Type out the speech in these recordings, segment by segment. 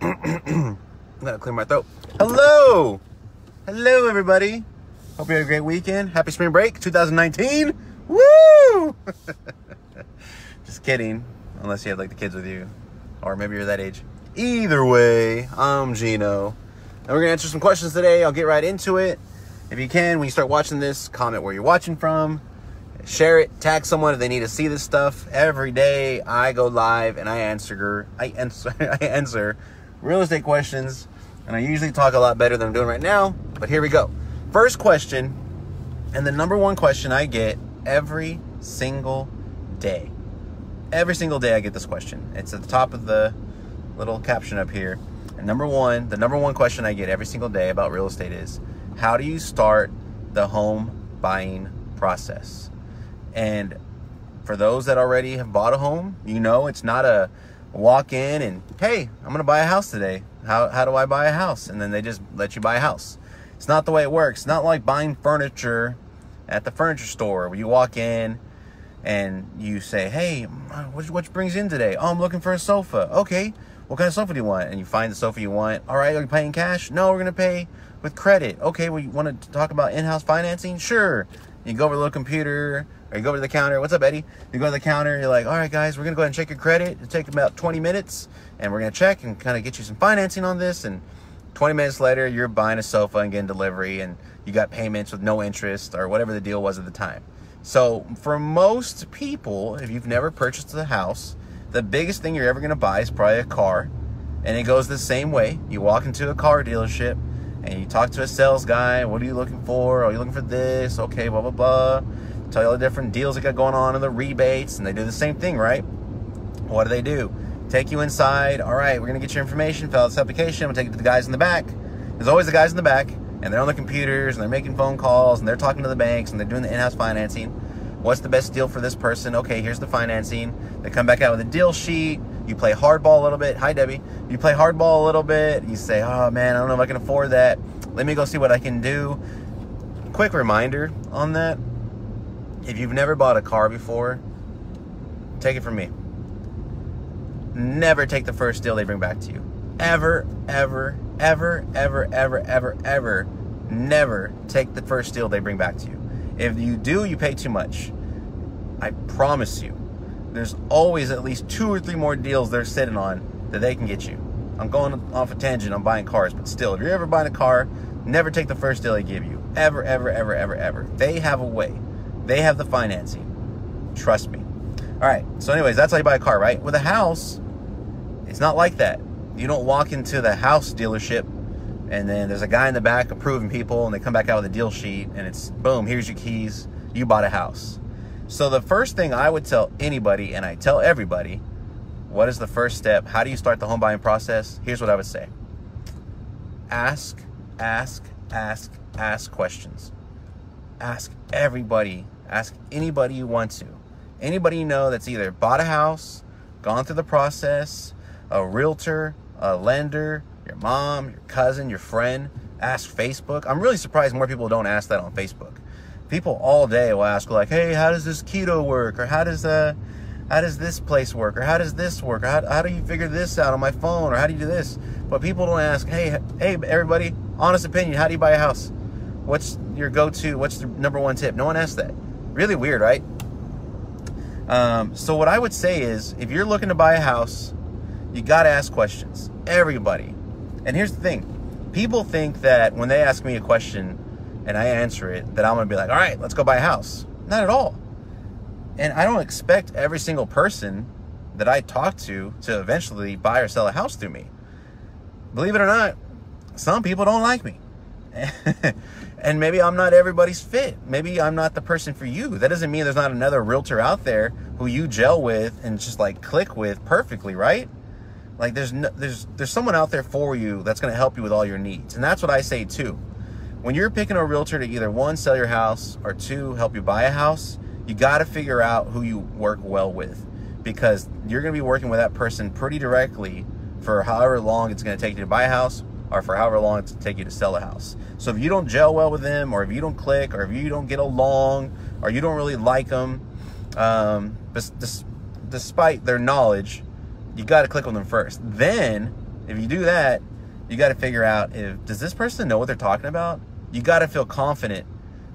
I'm gonna clear my throat. Hello, everybody. Hope you had a great weekend. Happy spring break 2019. Woo! Just kidding, unless you have like the kids with you, or maybe you're that age. Either way, I'm Gino, and we're gonna answer some questions today. I'll get right into it. If you can, when you start watching this, comment where you're watching from. Share it, tag someone if they need to see this stuff. Every day I go live and I answer real estate questions, and I usually talk a lot better than I'm doing right now, but here we go. First question, and the number one question I get every single day. Every single day I get this question. It's at the top of the little caption up here. And the number one question I get every single day about real estate is, how do you start the home buying process? And for those that already have bought a home, you know it's not a walk in and, hey, I'm going to buy a house today. How do I buy a house? And then they just let you buy a house. It's not the way it works. It's not like buying furniture at the furniture store where you walk in and you say, hey, what brings you in today? Oh, I'm looking for a sofa. Okay, what kind of sofa do you want? And you find the sofa you want. All right, are you paying cash? No, we're going to pay with credit. Okay, well, you want to talk about in-house financing? Sure. You go over to the little computer, or you go over to the counter. What's up, Eddie? You go to the counter, you're like, all right, guys, we're going to go ahead and check your credit. It'll take about 20 minutes, and we're going to check and kind of get you some financing on this. And 20 minutes later, you're buying a sofa and getting delivery, and you got payments with no interest or whatever the deal was at the time. So for most people, if you've never purchased a house, the biggest thing you're ever going to buy is probably a car. And it goes the same way. You walk into a car dealership, and you talk to a sales guy. What are you looking for? Are you looking for this? Okay, blah, blah, blah. Tell you all the different deals they got going on and the rebates, and they do the same thing, right? What do? Take you inside. All right, we're going to get your information, fill out this application. We'll take it to the guys in the back. There's always the guys in the back, and they're on the computers, and they're making phone calls, and they're talking to the banks, and they're doing the in-house financing. What's the best deal for this person? Okay, here's the financing. They come back out with a deal sheet. You play hardball a little bit. Hi, Debbie. You play hardball a little bit. You say, oh, man, I don't know if I can afford that. Let me go see what I can do. Quick reminder on that. If you've never bought a car before, take it from me. Never take the first deal they bring back to you. Ever, ever, ever, ever, ever, ever, ever, never take the first deal they bring back to you. If you do, you pay too much. I promise you. There's always at least 2 or 3 more deals they're sitting on that they can get you. I'm going off a tangent on buying cars, but still, if you're ever buying a car, never take the first deal they give you. Ever, ever, ever, ever, ever. They have a way. They have the financing. Trust me. All right, so anyways, that's how you buy a car, right? With a house, it's not like that. You don't walk into the house dealership and then there's a guy in the back approving people and they come back out with a deal sheet and it's, boom, here's your keys. You bought a house. So the first thing I would tell anybody, and I tell everybody, what is the first step? How do you start the home buying process? Here's what I would say. Ask questions. Ask everybody. Ask anybody you want to. Anybody you know that's either bought a house, gone through the process, a realtor, a lender, your mom, your cousin, your friend. Ask Facebook. I'm really surprised more people don't ask that on Facebook. People all day will ask, like, hey, how does this keto work? Or how does this place work? Or how does this work? Or how do you figure this out on my phone? Or how do you do this? But people don't ask, hey, everybody, honest opinion, how do you buy a house? What's your go-to? What's the number one tip? No one asks that. Really weird, right? So what I would say is, if you're looking to buy a house, you got to ask questions. Everybody. And here's the thing. People think that when they ask me a question and I answer it, that I'm going to be like, all right, let's go buy a house. Not at all. And I don't expect every single person that I talk to eventually buy or sell a house through me. Believe it or not, some people don't like me. And maybe I'm not everybody's fit. Maybe I'm not the person for you. That doesn't mean there's not another realtor out there who you gel with and just like click with perfectly, right? Like there's someone out there for you that's going to help you with all your needs. And that's what I say too. When you're picking a realtor to either 1, sell your house, or 2, help you buy a house, you got to figure out who you work well with, because you're going to be working with that person pretty directly for however long it's going to take you to buy a house, or for however long it's going to take you to sell a house. So if you don't gel well with them, or if you don't click, or if you don't get along, or you don't really like them, despite their knowledge, you got to click on them first. Then If you do that, you got to figure out, does this person know what they're talking about? You got to feel confident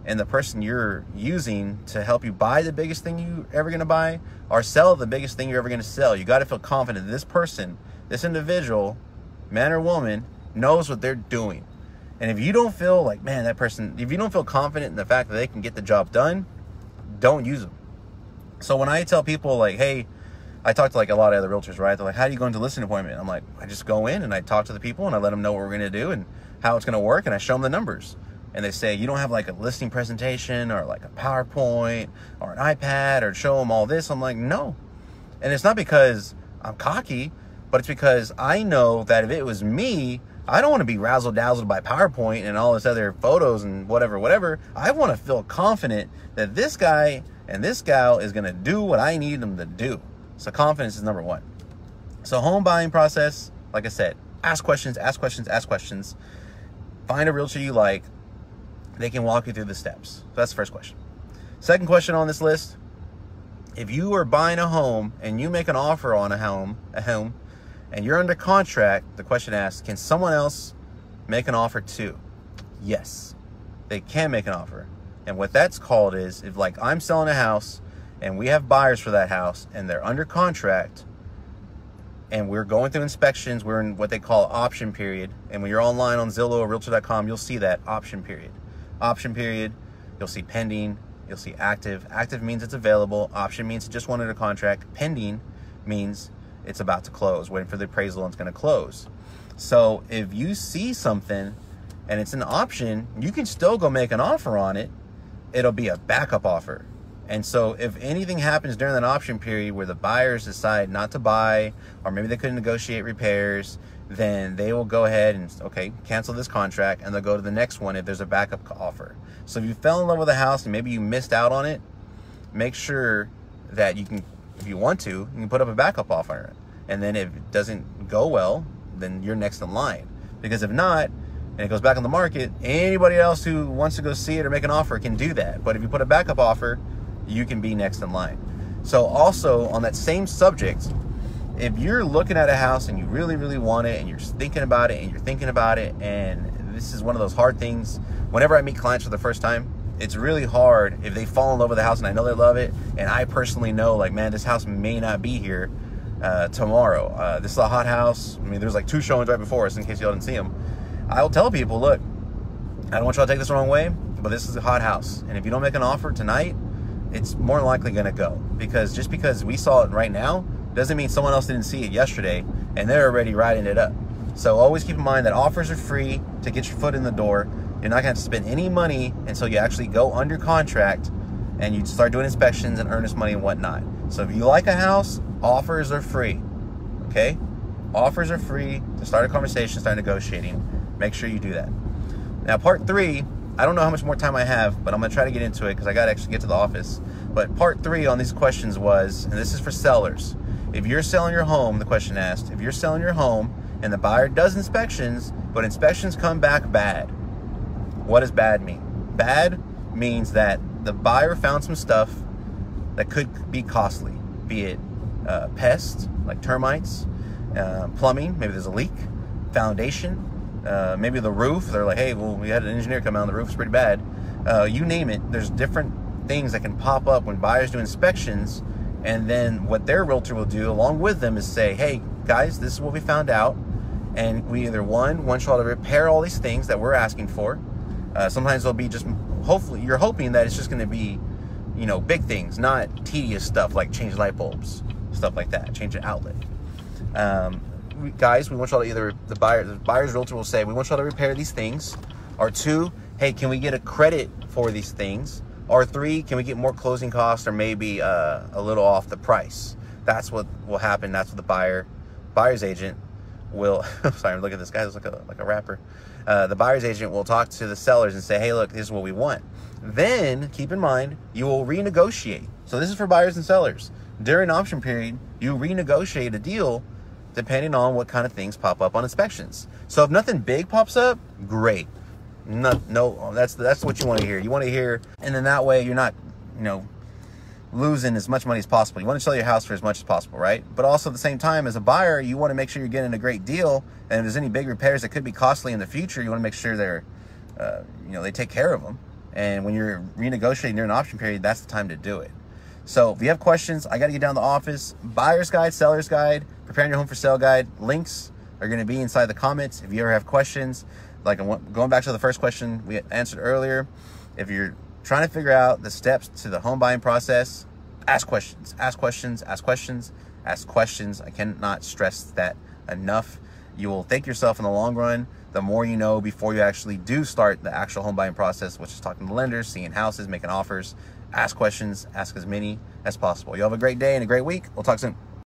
in the person you're using to help you buy the biggest thing you're ever going to buy or sell the biggest thing you're ever going to sell. You got to feel confident that this person, this individual, man or woman, knows what they're doing. And if you don't feel like, man, that person, if you don't feel confident in the fact that they can get the job done, don't use them. So when I tell people like, hey, I talk to like a lot of other realtors, right? They're like, how do you go into listing appointment? I'm like, I just go in and I talk to the people and I let them know what we're going to do and how it's going to work. And I show them the numbers. And they say, you don't have like a listing presentation or like a PowerPoint or an iPad or show them all this. I'm like, no. And it's not because I'm cocky, but it's because I know that if it was me, I don't want to be razzle-dazzled by PowerPoint and all this other photos and whatever. I want to feel confident that this guy and this gal is going to do what I need them to do. So confidence is number one. So home buying process, like I said, ask questions. Find a realtor you like. They can walk you through the steps. So that's the first question. Second question on this list, if you are buying a home and you make an offer on a home, and you're under contract, the question asks, can someone else make an offer too? Yes, they can make an offer. And what that's called is, if like I'm selling a house and we have buyers for that house and they're under contract and we're going through inspections, we're in what they call option period. And when you're online on Zillow or Realtor.com, you'll see that option period. Option period, you'll see pending, you'll see active. Active means it's available. Option means it just went under contract. Pending means it's about to close, waiting for the appraisal and it's going to close. So if you see something and it's an option, you can still go make an offer on it. It'll be a backup offer. And so if anything happens during that option period where the buyers decide not to buy, or maybe they couldn't negotiate repairs, then they will go ahead and, okay, cancel this contract, and they'll go to the next one if there's a backup offer. So if you fell in love with a house and maybe you missed out on it, make sure that you can, if you want to, you can put up a backup offer. And then if it doesn't go well, then you're next in line. Because if not, and it goes back on the market, anybody else who wants to go see it or make an offer can do that. But if you put a backup offer, you can be next in line. So also on that same subject, if you're looking at a house and you really, really want it and you're thinking about it and you're thinking about it, and this is one of those hard things, whenever I meet clients for the first time, it's really hard if they fall in love with the house and I know they love it, and I personally know like, man, this house may not be here tomorrow. This is a hot house. I mean, there's like 2 showings right before us in case y'all didn't see them. I'll tell people, look, I don't want y'all to take this the wrong way, but this is a hot house. And if you don't make an offer tonight, it's more likely going to go. Because just because we saw it right now doesn't mean someone else didn't see it yesterday and they're already writing it up. So always keep in mind that offers are free to get your foot in the door. You're not going to have to spend any money until you actually go under contract and you start doing inspections and earnest money and whatnot. So if you like a house, offers are free. Okay? Offers are free to start a conversation, start negotiating. Make sure you do that. Now, part 3, I don't know how much more time I have, but I'm going to try to get into it because I got to actually get to the office. But part 3 on these questions was, and this is for sellers, if you're selling your home, the question asked, if you're selling your home and the buyer does inspections, but inspections come back bad, what does bad mean? Bad means that the buyer found some stuff that could be costly, be it pests, like termites, plumbing, maybe there's a leak, foundation, maybe the roof, they're like, hey, well, we had an engineer come out and the roof's pretty bad. You name it, there's different things that can pop up when buyers do inspections, and then what their realtor will do along with them is say, hey, guys, this is what we found out, and we either want y'all to repair all these things that we're asking for. Sometimes they'll be just, hopefully, you're hoping that it's just going to be, you know, big things, not tedious stuff like change light bulbs, stuff like that, change an outlet. Guys, we want y'all to either, the buyer's realtor will say, we want y'all to repair these things, or 2, hey, can we get a credit for these things, or 3, can we get more closing costs or maybe a little off the price. That's what will happen. That's what the buyer's agent will, sorry, look at this guy, looks like a rapper. The buyer's agent will talk to the sellers and say, hey, look, this is what we want. Then, keep in mind, you will renegotiate. So this is for buyers and sellers. During option period, you renegotiate a deal depending on what kind of things pop up on inspections. So if nothing big pops up, great. No, that's what you want to hear. You want to hear, and then that way you're not, you know, losing as much money as possible. You want to sell your house for as much as possible, right? But also at the same time, as a buyer, you want to make sure you're getting a great deal. And if there's any big repairs that could be costly in the future, you want to make sure they're, they take care of them. And when you're renegotiating during an option period, that's the time to do it. So if you have questions, I got to get down to the office. Buyer's guide, seller's guide, preparing your home for sale guide. Links are going to be inside the comments. If you ever have questions, like going back to the first question we answered earlier, if you're trying to figure out the steps to the home buying process, ask questions, ask questions, ask questions, ask questions. I cannot stress that enough. You will thank yourself in the long run. The more you know before you actually do start the actual home buying process, which is talking to lenders, seeing houses, making offers. Ask questions, ask as many as possible. You have a great day and a great week. We'll talk soon.